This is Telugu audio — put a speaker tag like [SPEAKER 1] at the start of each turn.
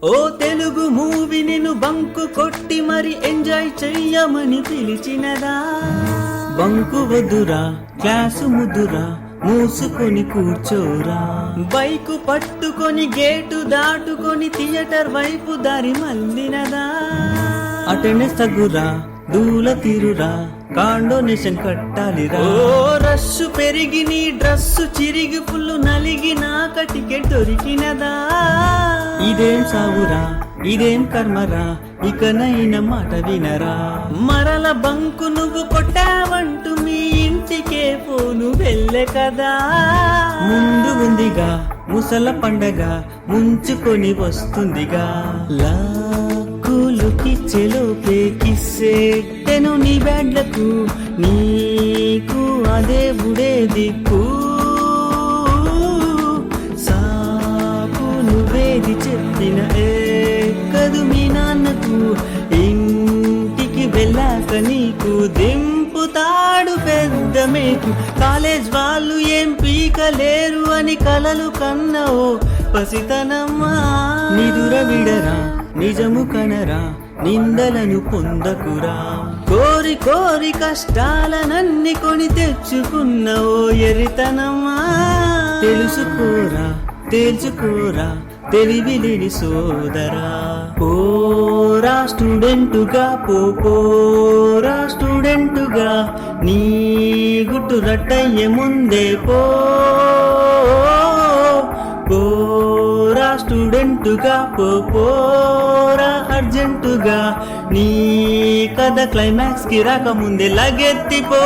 [SPEAKER 1] ఓ తెలుగు మూవీ నిన్ను బంకు కొట్టి మరి ఎంజాయ్ చెయ్యమని పిలిచినదా? బంకు వద్దురా, క్లాసు ముద్దురా, మూసుకొని కూర్చోరా. బైకు పట్టుకొని గేటు దాటుకొని థియేటర్ వైపు దారి మళ్ళినదా? Attendance తగ్గురా, దూల తీరురా, condonation కట్టాలిరా. ఓ రస్సు పెరిగి నీ డ్రస్సు చిరిగి ఫుల్లు నలిగి నాక టికెట్ దొరికినదా? ఇదేం సావురా, ఇదేం కర్మరా, ఇకనైనా మాట వినరా. మరల బంకు నువ్వు కొట్టావంటూ మీ ఇంటికే ఫోను వెళ్ళే కదా. ముందు ఉందిగా ముసల పండగ ముంచుకొని వస్తుందిగా. కిచ్చెలోపే కిస్సెట్టెను నీ బ్యాడ్లకు, నీకు అదే బుడే దిక్కు. సాకు నువ్వేది చెప్పిన కదు మీ నాన్నకు, ఇంటికి వెళ్ళాక నీకు దింపుతాడు పెద్ద మేకు. కాలేజ్ వాళ్ళు ఏం పీకలేరు అని కలలు కన్నవో పసితనమ్మా. నిదుర విడరా, నిజము కనరా, నిందలను పొందకురా. కోరి కోరి కష్టాలనన్ని కొని తెచ్చుకున్న ఓ ఎరితనమ్మా. తెలుసుకోరా, తేల్చుకోరా, తెలివి లేని సోదరా. పోరా స్టూడెంటుగా, పోరా స్టూడెంటుగా, నీ గుట్టు రట్టయ్యే ముందే పోరా స్టూడెంటుగా, పోరా అర్జెంటుగా, నీ కథ క్లైమాక్స్ కి రాకముందే లగెత్తిపో.